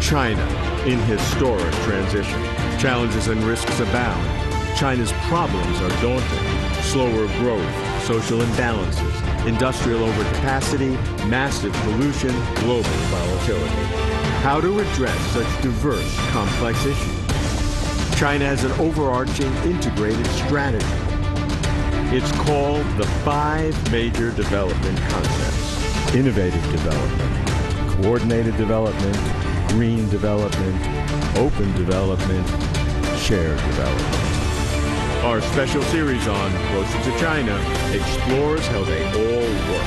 China in historic transition. Challenges and risks abound. China's problems are daunting. Slower growth, social imbalances, industrial overcapacity, massive pollution, global volatility. How to address such diverse, complex issues? China has an overarching integrated strategy. It's called the 5 Major Development Concepts: innovative development, coordinated development, green development, open development, shared development. Our special series on Closer to China explores how they all work.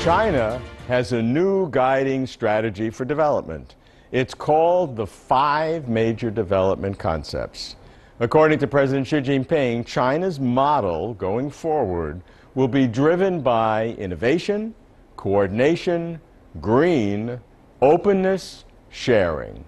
China has a new guiding strategy for development. It's called the 5 Major Development Concepts. According to President Xi Jinping, China's model going forward will be driven by innovation, coordination, green, openness, sharing.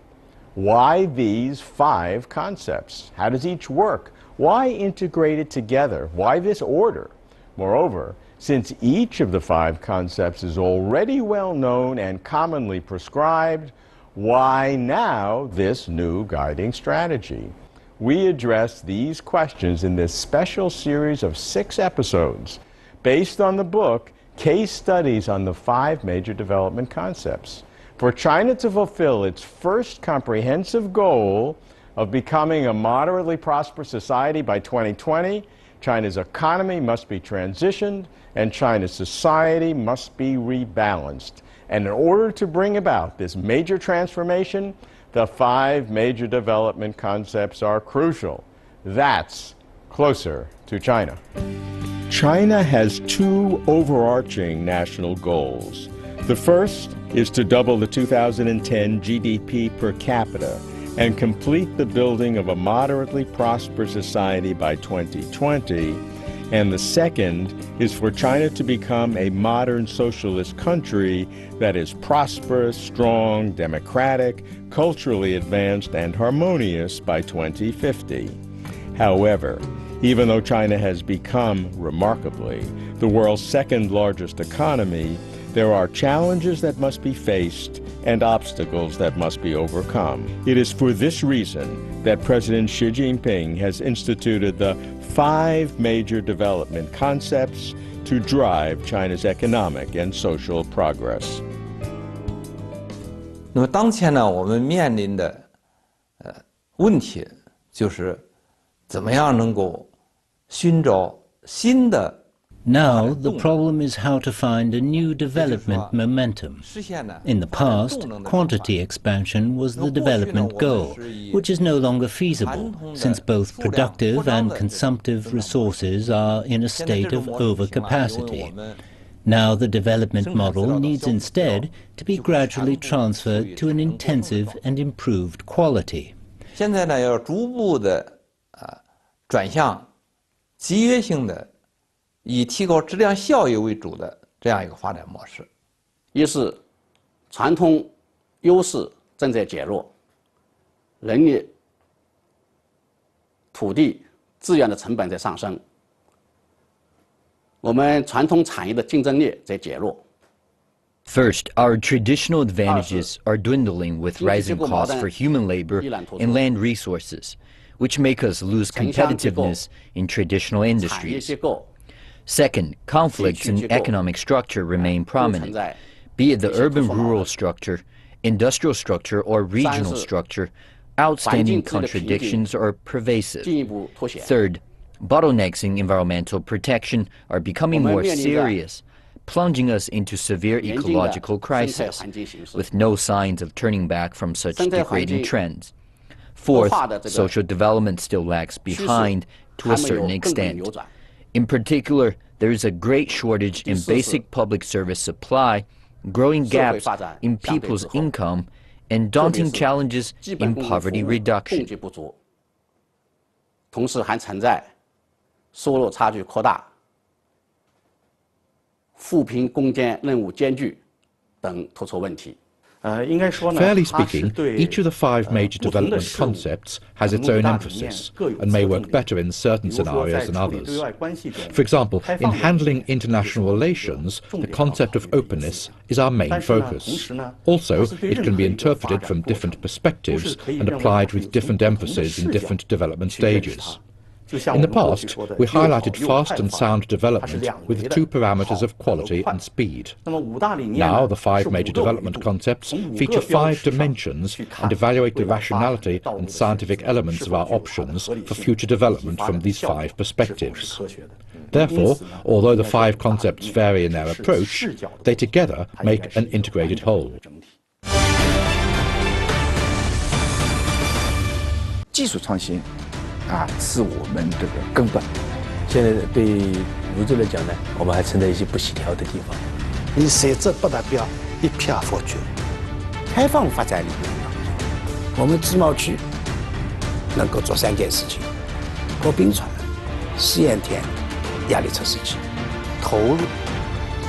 Why these 5 concepts? How does each work? Why integrate it together? Why this order? Moreover, since each of the 5 concepts is already well known and commonly prescribed, why now this new guiding strategy? We address these questions in this special series of 6 episodes based on the book Case Studies on the 5 Major Development Concepts. For China to fulfill its first comprehensive goal of becoming a moderately prosperous society by 2020, China's economy must be transitioned and China's society must be rebalanced. And in order to bring about this major transformation, the 5 major development concepts are crucial. That's Closer to China. China has 2 overarching national goals. The first is to double the 2010 GDP per capita and complete the building of a moderately prosperous society by 2020. And the second is for China to become a modern socialist country that is prosperous, strong, democratic, culturally advanced, and harmonious by 2050. However, even though China has become, remarkably, the world's 2nd largest economy, there are challenges that must be faced and obstacles that must be overcome. It is for this reason that President Xi Jinping has instituted the 5 major development concepts to drive China's economic and social progress. 那么当前呢，我们面临的问题就是怎么样能够寻找新的 Now, the problem is how to find a new development momentum. In the past, quantity expansion was the development goal, which is no longer feasible, since both productive and consumptive resources are in a state of overcapacity. Now, the development model needs instead to be gradually transferred to an intensive and improved quality. 现在呢，要逐步的转向集约性的。 以提高质量效益为主的这样一个发展模式。一是传统优势正在减弱，人力、土地资源的成本在上升，我们传统产业的竞争力在减弱。 First, our traditional advantages are dwindling with rising costs for human labor and land resources, which make us lose competitiveness in traditional industries. Second, conflicts in economic structure remain prominent, be it the urban-rural structure, industrial structure, or regional structure. Outstanding contradictions are pervasive. Third, bottlenecks in environmental protection are becoming more serious, plunging us into severe ecological crisis, with no signs of turning back from such degrading trends. Fourth, social development still lags behind to a certain extent. In particular, there is a great shortage in basic public service supply, growing gaps in people's income, and daunting challenges in poverty reduction. 同时还存在收入差距扩大、扶贫攻坚任务艰巨等突出问题。Fairly speaking, each of the 5 major development concepts has its own emphasis and may work better in certain scenarios than others. For example, in handling international relations, the concept of openness is our main focus. Also, it can be interpreted from different perspectives and applied with different emphasis in different development stages. In the past, we highlighted fast and sound development with the 2 parameters of quality and speed. Now, the 5 major development concepts feature 5 dimensions and evaluate the rationality and scientific elements of our options for future development from these 5 perspectives. Therefore, although the 5 concepts vary in their approach, they together make an integrated whole. 技术创新是我们这个根本。现在对泸州来讲呢，我们还存在一些不协调的地方。你设置不达标，一票否决。开放发展理念当中，我们自贸区能够做3件事情：破冰船、试验田、压力测试器。投入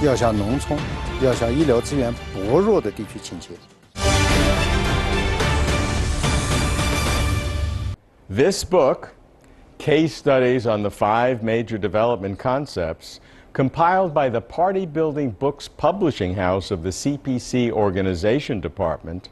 要向农村、要向医疗资源薄弱的地区倾斜。 This book, Case Studies on the 5 Major Development Concepts, compiled by the party-building books publishing house of the CPC Organization Department,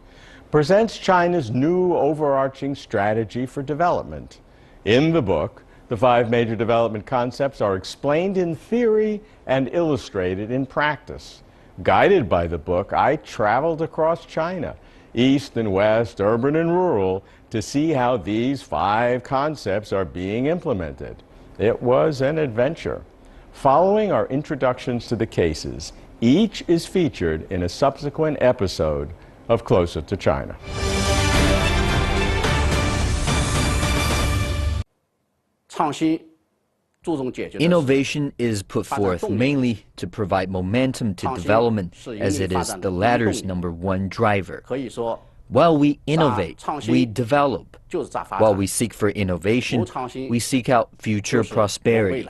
presents China's new overarching strategy for development. In the book, the 5 major development concepts are explained in theory and illustrated in practice. Guided by the book, I traveled across China, east and west, urban and rural, to see how these 5 concepts are being implemented. It was an adventure. Following our introductions to the cases, each is featured in a subsequent episode of Closer to China. Innovation is put forth mainly to provide momentum to development, as it is the latter's #1 driver. While we innovate, we develop. While we seek for innovation, we seek out future prosperity.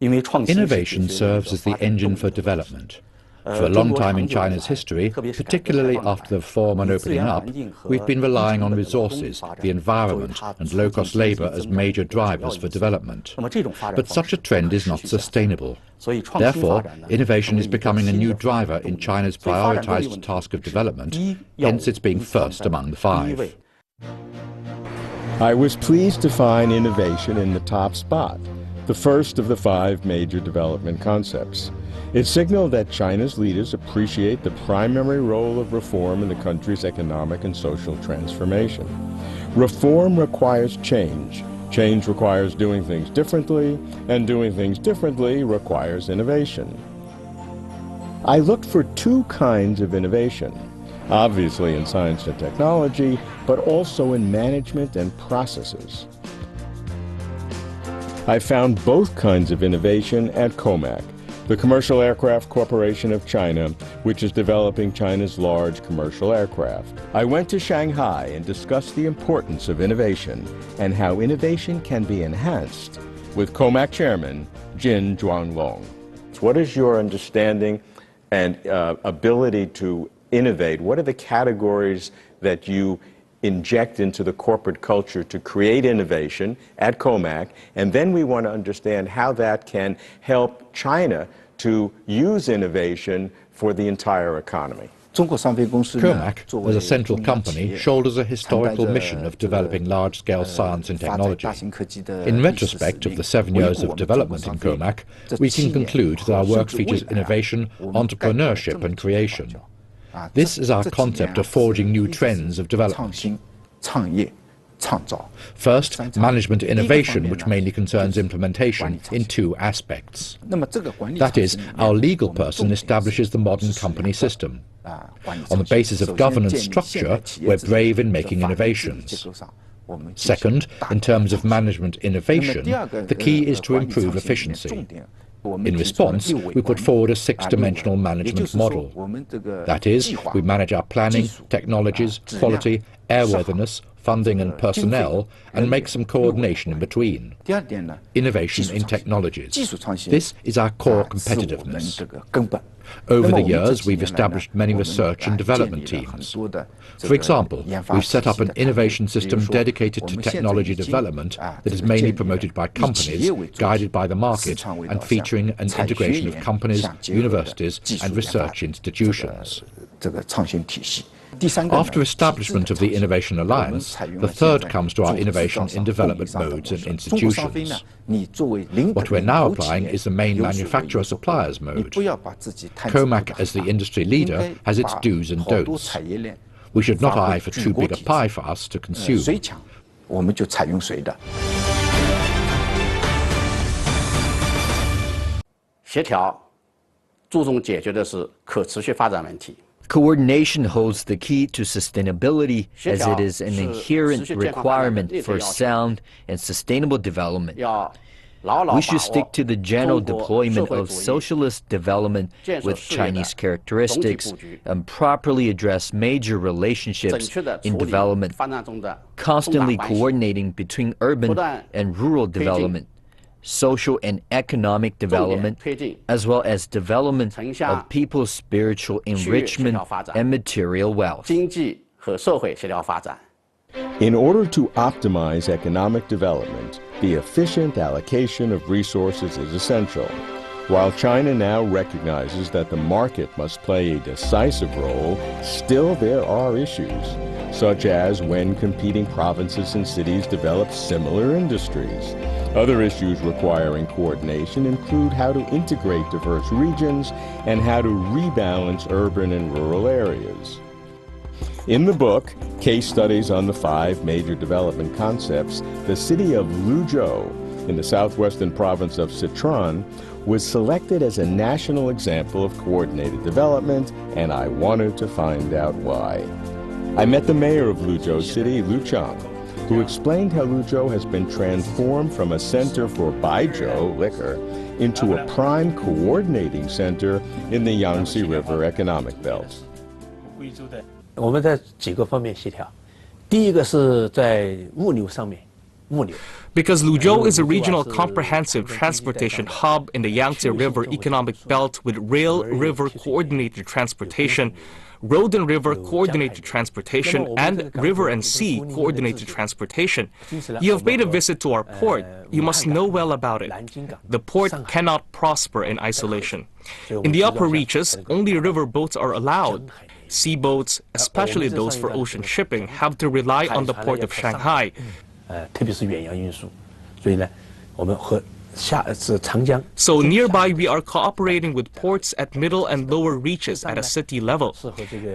Innovation serves as the engine for development. For a long time in China's history, particularly after the reform and opening up, we've been relying on resources, the environment, and low-cost labor as major drivers for development. But such a trend is not sustainable. Therefore, innovation is becoming a new driver in China's prioritized task of development, hence it's being first among the 5. I was pleased to find innovation in the top spot, the first of the 5 major development concepts. It signaled that China's leaders appreciate the primary role of reform in the country's economic and social transformation. Reform requires change. Change requires doing things differently, and doing things differently requires innovation. I looked for 2 kinds of innovation, obviously in science and technology, but also in management and processes. I found both kinds of innovation at COMAC, the Commercial Aircraft Corporation of China, which is developing China's large commercial aircraft. I went to Shanghai and discussed the importance of innovation and how innovation can be enhanced with COMAC Chairman Jin Zhuanglong. What is your understanding and ability to innovate? What are the categories that you inject into the corporate culture to create innovation at COMAC, and then we want to understand how that can help China to use innovation for the entire economy. COMAC, as a central company, shoulders a historical mission of developing large-scale science and technology. In retrospect of the 7 years of development in COMAC, we can conclude that our work features innovation, entrepreneurship and creation. This is our concept of forging new trends of development. First, management innovation, which mainly concerns implementation in 2 aspects. That is, our legal person establishes the modern company system. On the basis of governance structure, we're brave in making innovations. Second, in terms of management innovation, the key is to improve efficiency. In response, we put forward a 6-dimensional management model. That is, we manage our planning, technologies, quality, airworthiness, funding and personnel, and make some coordination in between. Innovation in technologies. This is our core competitiveness. Over the years, we've established many research and development teams. For example, we've set up an innovation system dedicated to technology development that is mainly promoted by companies, guided by the market, and featuring an integration of companies, universities, and research institutions. After establishment of the Innovation Alliance, the third comes to our innovation in development modes and institutions. What we're now applying is the main manufacturer-suppliers mode. COMAC, as the industry leader, has its do's and don'ts. We should not eye for too big a pie for us to consume. 协调注重解决的是可持续发展问题。 Coordination holds the key to sustainability, as it is an inherent requirement for sound and sustainable development. We should stick to the general deployment of socialist development with Chinese characteristics and properly address major relationships in development, constantly coordinating between urban and rural development, social and economic development, as well as development of people's spiritual enrichment and material wealth. In order to optimize economic development, the efficient allocation of resources is essential. While China now recognizes that the market must play a decisive role, still there are issues, such as when competing provinces and cities develop similar industries. Other issues requiring coordination include how to integrate diverse regions and how to rebalance urban and rural areas. In the book, Case Studies on the 5 Major Development Concepts, the city of Luzhou in the southwestern province of Sichuan was selected as a national example of coordinated development, and I wanted to find out why. I met the mayor of Luzhou City, Liu Chang, who explained how Luzhou has been transformed from a center for baijiu, liquor, into a prime coordinating center in the Yangtze River economic belt. 我们在几个方面协调，第一个是在物流上面，物流。 Because Luzhou is a regional comprehensive transportation hub in the Yangtze River economic belt with rail-river coordinated transportation, road and river coordinated transportation, and river and sea coordinated transportation. You have made a visit to our port. You must know well about it. The port cannot prosper in isolation. In the upper reaches, only river boats are allowed. Sea boats, especially those for ocean shipping, have to rely on the port of Shanghai. 特别是远洋运输，所以呢，我们和长江。So nearby, we are cooperating with ports at middle and lower reaches at a city level.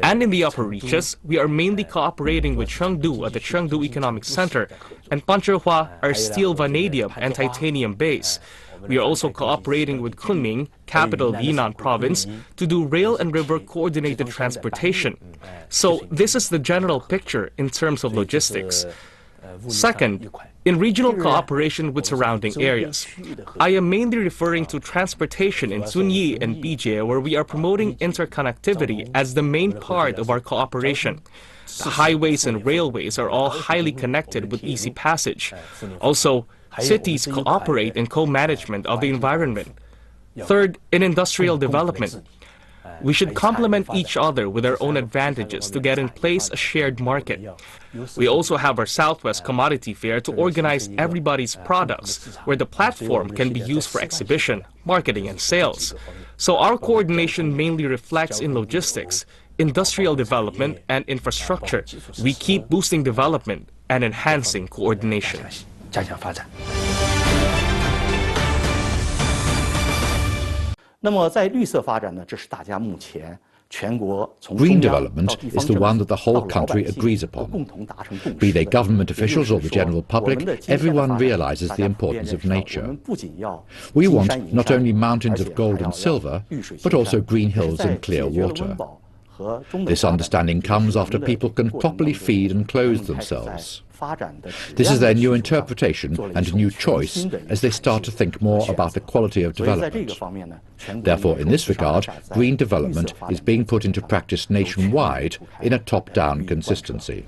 And in the upper reaches, we are mainly cooperating with Chengdu at the Chengdu Economic Center and Panzhihua, our steel, vanadium, and titanium base. We are also cooperating with Kunming, capital of Yunnan province, to do rail and river coordinated transportation. So this is the general picture in terms of logistics. Second, in regional cooperation with surrounding areas, I am mainly referring to transportation in Zunyi and Bijie, where we are promoting interconnectivity as the main part of our cooperation. The highways and railways are all highly connected with easy passage. Also, cities cooperate in co-management of the environment. Third, in industrial development, we should complement each other with our own advantages to get in place a shared market. We also have our Southwest Commodity Fair to organize everybody's products, where the platform can be used for exhibition, marketing, and sales. So our coordination mainly reflects in logistics, industrial development, and infrastructure. We keep boosting development and enhancing coordination. 加强发展。那么在绿色发展呢，这是大家目前全国从 Green development is the one that the whole country agrees upon. Be they government officials or the general public, everyone realizes the importance of nature. We want not only mountains of gold and silver, but also green hills and clear water. This understanding comes after people can properly feed and clothe themselves. This is their new interpretation and new choice as they start to think more about the quality of development. Therefore, in this regard, green development is being put into practice nationwide in a top-down consistency.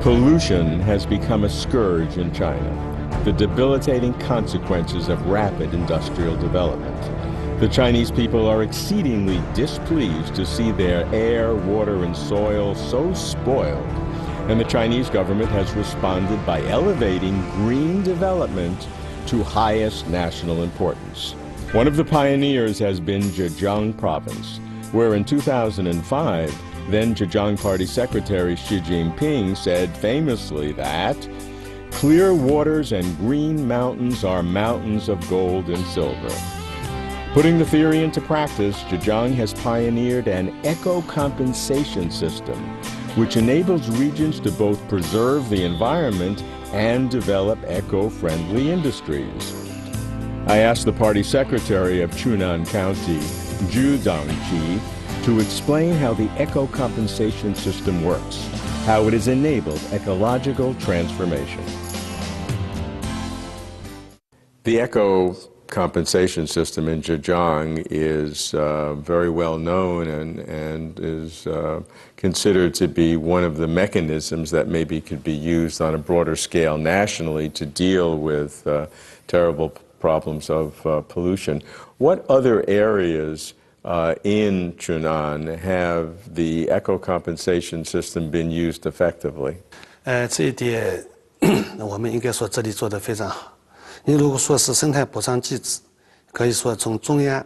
Pollution has become a scourge in China, the debilitating consequences of rapid industrial development. The Chinese people are exceedingly displeased to see their air, water, and soil so spoiled, and the Chinese government has responded by elevating green development to highest national importance. One of the pioneers has been Zhejiang province, where in 2005, then Zhejiang Party Secretary Xi Jinping said famously that clear waters and green mountains are mountains of gold and silver. Putting the theory into practice, Zhejiang has pioneered an eco-compensation system, which enables regions to both preserve the environment and develop eco-friendly industries. I asked the party secretary of Chunan County, Zhu Dangqi, to explain how the eco-compensation system works, how it has enabled ecological transformation. The eco-compensation system in Zhejiang is very well known and is considered to be one of the mechanisms that maybe could be used on a broader scale nationally to deal with terrible problems of pollution. What other areas in Chunan have the eco-compensation system been used effectively? 这一点我们应该说这里做得非常好。你如果说是生态补偿机制，可以说从中央、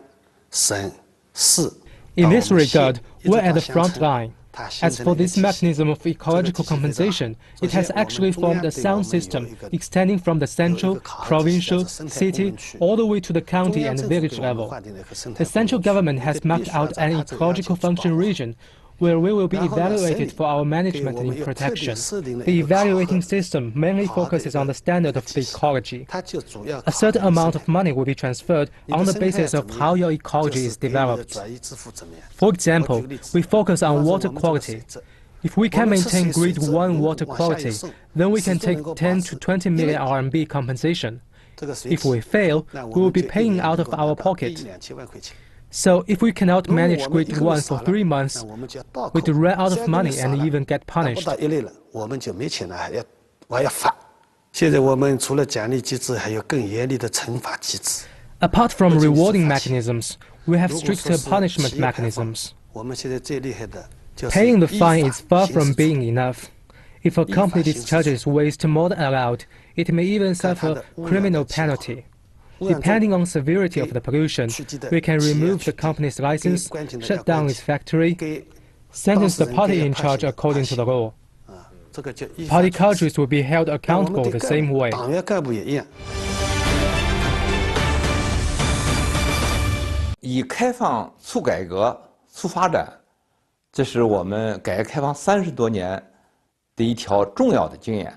省、市。In this regard, we're at the front line. As for this mechanism of ecological compensation, it has actually formed a sound system extending from the central, provincial, city, all the way to the county and village level. The central government has mapped out an ecological function region where we will be evaluated for our management and protection. The evaluating system mainly focuses on the standard of the ecology. A certain amount of money will be transferred on the basis of how your ecology is developed. For example, we focus on water quality. If we can maintain grade 1 water quality, then we can take 10 to 20 million RMB compensation. If we fail, we will be paying out of our pocket. So if we cannot manage grade 1 for 3 months, we could run out of money and even get punished. Apart from rewarding mechanisms, we have stricter punishment mechanisms. Paying the fine is far from being enough. If a company discharges waste more than allowed, it may even suffer criminal penalty. Depending on severity of the pollution, we can remove the company's license, shut down its factory, sentence the party in charge according to the law. Party cadres will be held accountable the same way. 以开放促改革、促发展，这是我们改革开放30多年的一条重要的经验。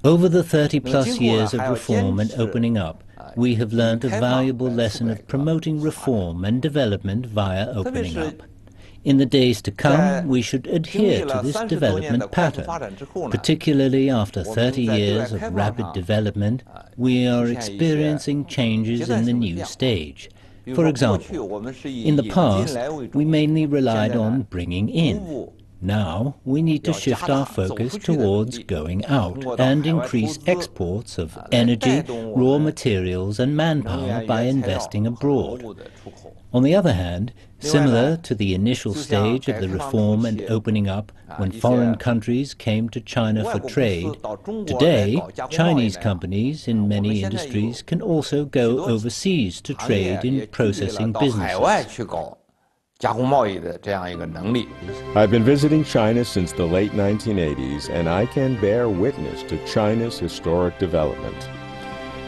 Over the 30-plus years of reform and opening up, we have learned a valuable lesson of promoting reform and development via opening up. In the days to come, we should adhere to this development pattern. Particularly after 30 years of rapid development, we are experiencing changes in the new stage. For example, in the past, we mainly relied on bringing in. Now, we need to shift our focus towards going out and increase exports of energy, raw materials and manpower by investing abroad. On the other hand, similar to the initial stage of the reform and opening up when foreign countries came to China for trade, today Chinese companies in many industries can also go overseas to trade in processing businesses. I've been visiting China since the late 1980s, and I can bear witness to China's historic development.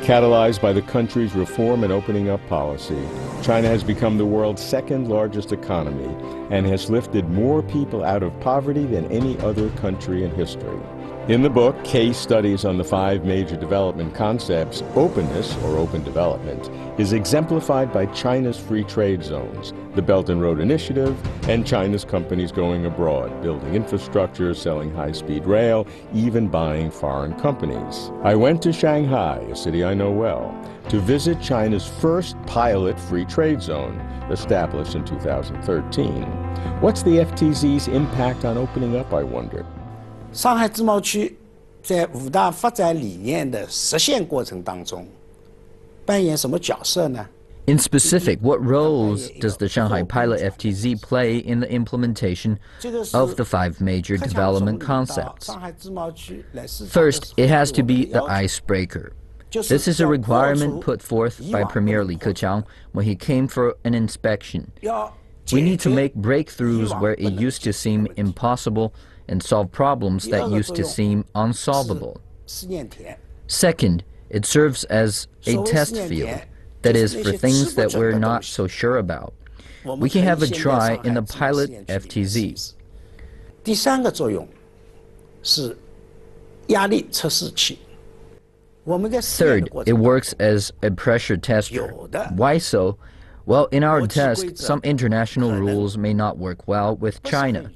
Catalyzed by the country's reform and opening up policy, China has become the world's second largest economy and has lifted more people out of poverty than any other country in history. In the book, Case Studies on the 5 Major Development Concepts, openness, or open development, is exemplified by China's free trade zones, the Belt and Road Initiative, and China's companies going abroad, building infrastructure, selling high-speed rail, even buying foreign companies. I went to Shanghai, a city I know well, to visit China's first pilot free trade zone, established in 2013. What's the FTZ's impact on opening up, I wondered? 上海自贸区在5大发展理念的实现过程当中扮演什么角色呢？ In specific, what roles does the Shanghai Pilot FTZ play in the implementation of the 5 major development concepts? First, it has to be the icebreaker. This is a requirement put forth by Premier Li Keqiang when he came for an inspection. We need to make breakthroughs where it used to seem impossible and solve problems that used to seem unsolvable. Second, it serves as a test field. That is, for things that we're not so sure about. We can have a try in the pilot FTZ. 第3个作用是压力测试器。 Third, it works as a pressure tester. Why so? Well, in our test, some international rules may not work well with China.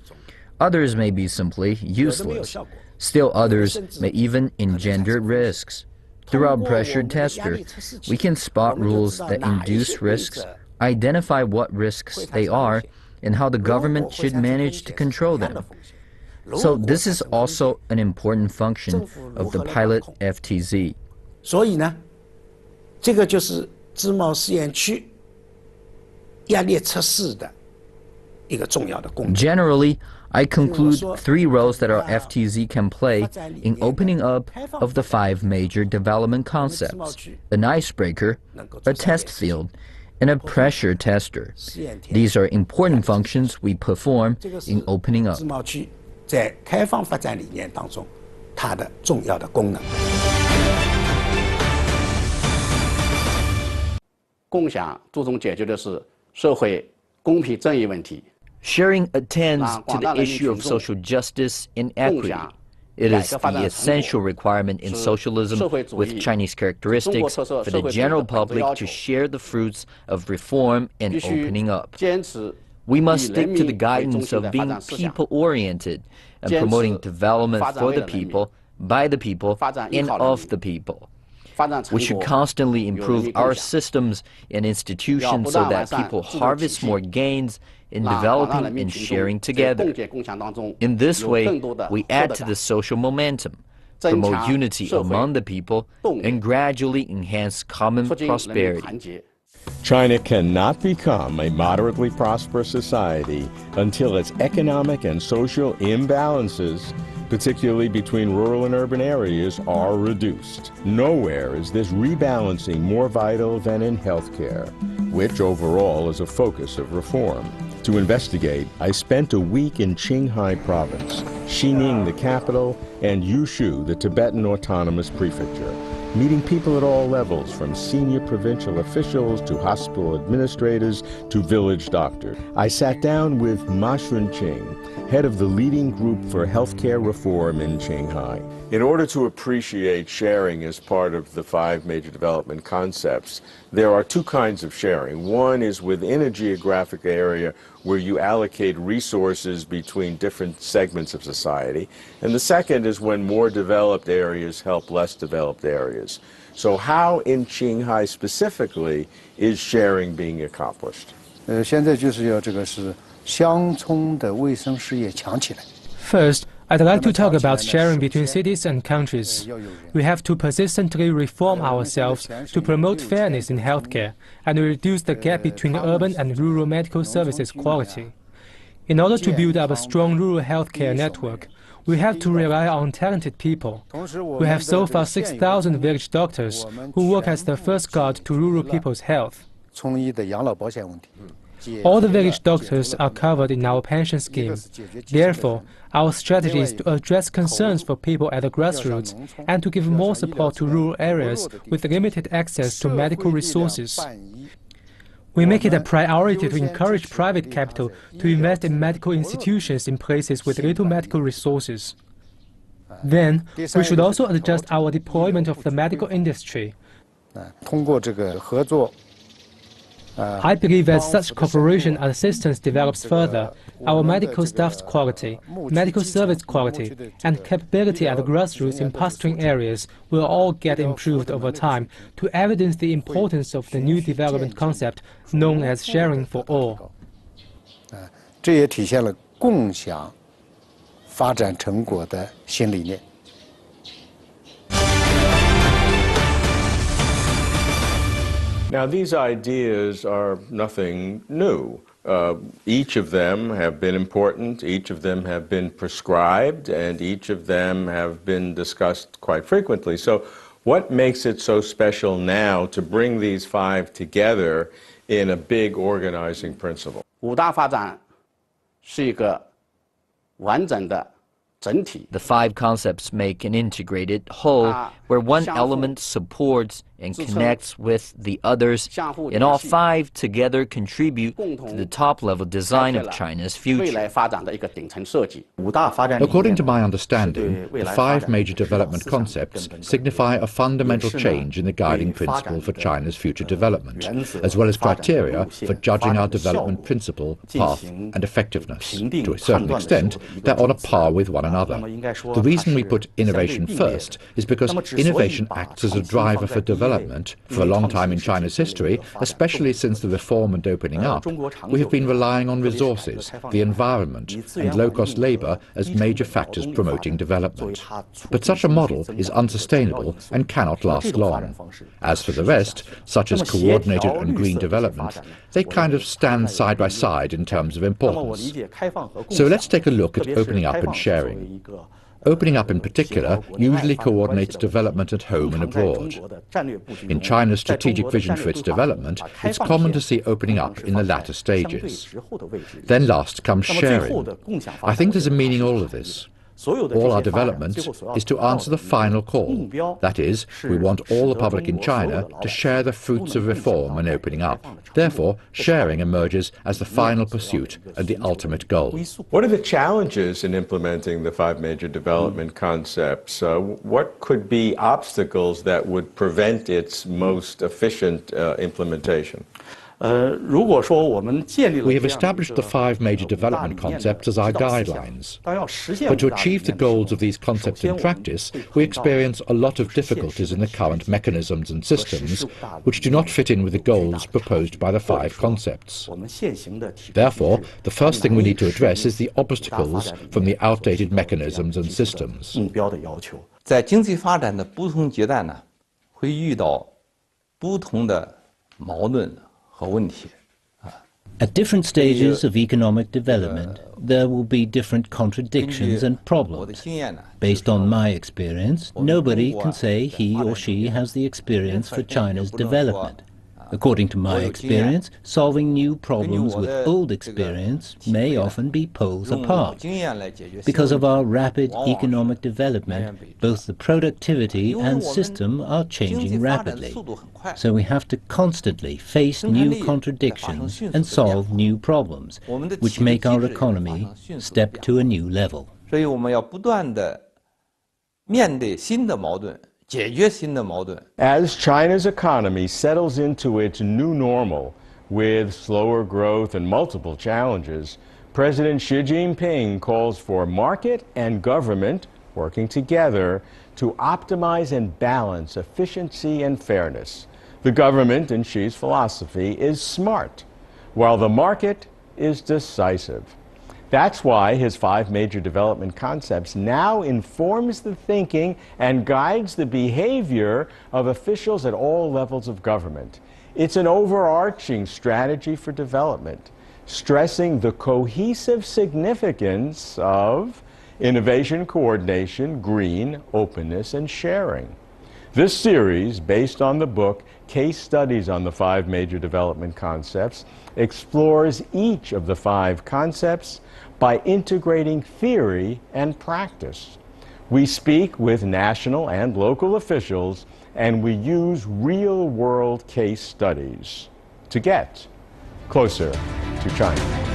Others may be simply useless. Still others may even engender risks. Through our pressure tester, we can spot rules that induce risks, identify what risks they are, and how the government should manage to control them. So this is also an important function of the pilot FTZ. 所以呢，这个就是自贸试验区压力测试的一个重要的功能。 Generally, I conclude 3 roles that our FTZ can play in opening up of the 5 major development concepts: an icebreaker, a test field, and a pressure tester. These are important functions we perform in opening up. 自贸区在开放发展理念当中，它的重要的功能。共享注重解决的是社会公平正义问题。 Sharing attends to the issue of social justice and equity. It is the essential requirement in socialism with Chinese characteristics for the general public to share the fruits of reform and opening up. We must stick to the guidance of being people-oriented and promoting development for the people, by the people, and of the people. We should constantly improve our systems and institutions so that people harvest more gains in developing and sharing together. In this way, we add to the social momentum, promote unity among the people, and gradually enhance common prosperity. China cannot become a moderately prosperous society until its economic and social imbalances, particularly between rural and urban areas, are reduced. Nowhere is this rebalancing more vital than in healthcare, which overall is a focus of reform. To investigate, I spent a week in Qinghai province, Xining the capital, and Yushu, the Tibetan Autonomous Prefecture, meeting people at all levels, from senior provincial officials to hospital administrators to village doctors. I sat down with Ma Shunqing, head of the leading group for healthcare reform in Qinghai. In order to appreciate sharing as part of the 5 major development concepts, there are 2 kinds of sharing. One is within a geographic area where you allocate resources between different segments of society. And the second is when more developed areas help less developed areas. So how in Qinghai specifically is sharing being accomplished? 现在就是要这个是乡村的卫生事业强起来。 First, I'd like to talk about sharing between cities and countries. We have to persistently reform ourselves to promote fairness in healthcare and reduce the gap between urban and rural medical services quality. In order to build up a strong rural healthcare network, we have to rely on talented people. We have so far 6,000 village doctors who work as the first guard to rural people's health. All the village doctors are covered in our pension scheme. Therefore, our strategy is to address concerns for people at the grassroots and to give more support to rural areas with limited access to medical resources. We make it a priority to encourage private capital to invest in medical institutions in places with little medical resources. Then, we should also adjust our deployment of the medical industry. I believe as such cooperation and assistance develops further, our medical staff's quality, medical service quality, and capability at the grassroots in pasturing areas will all get improved over time to evidence the importance of the new development concept known as sharing for all. 这也体现了共享发展成果的新理念。Now, these ideas are nothing new. Each of them have been important, each of them have been prescribed, and each of them have been discussed quite frequently. So what makes it so special now to bring these five together in a big organizing principle? 五大发展是一个完整的整体。 The five concepts make an integrated whole where one element supports and connects with the others, and all five together contribute to the top-level design of China's future. According to my understanding, the five major development concepts signify a fundamental change in the guiding principle for China's future development, as well as criteria for judging our development principle, path, and effectiveness. To a certain extent, they're on a par with one another. The reason we put innovation first is because innovation acts as a driver for development. For a long time in China's history, especially since the reform and opening up, we have been relying on resources, the environment, and low-cost labor as major factors promoting development. But such a model is unsustainable and cannot last long. As for the rest, such as coordinated and green development, they kind of stand side by side in terms of importance. So let's take a look at opening up and sharing. Opening up in particular usually coordinates development at home and abroad. In China's strategic vision for its development, it's common to see opening up in the latter stages. Then last comes sharing. I think there's a meaning in all of this. All our development is to answer the final call. That is, we want all the public in China to share the fruits of reform and opening up. Therefore, sharing emerges as the final pursuit and the ultimate goal. What are the challenges in implementing the five major development concepts? What could be obstacles that would prevent its most efficient implementation? We have established the five major development concepts as our guidelines. But to achieve the goals of these concepts in practice, we experience a lot of difficulties in the current mechanisms and systems, which do not fit in with the goals proposed by the five concepts. Therefore, the first thing we need to address is the obstacles from the outdated mechanisms and systems. 在经济发展的不同阶段呢，会遇到不同的矛盾 At different stages of economic development, there will be different contradictions and problems. Based on my experience, nobody can say he or she has the experience for China's development. According to my experience, solving new problems with old experience may often be poles apart. Because of our rapid economic development, both the productivity and system are changing rapidly. So we have to constantly face new contradictions and solve new problems, which make our economy step to a new level. 所以我们要不断地面对新的矛盾。 As China's economy settles into its new normal with slower growth and multiple challenges, President Xi Jinping calls for market and government working together to optimize and balance efficiency and fairness. The government, in Xi's philosophy, is smart, while the market is decisive. That's why his five major development concepts now informs the thinking and guides the behavior of officials at all levels of government. It's an overarching strategy for development, stressing the cohesive significance of innovation, coordination, green, openness, and sharing. This series, based on the book Case Studies on the Five Major Development Concepts, explores each of the five concepts by integrating theory and practice. We speak with national and local officials, and we use real-world case studies to get closer to China.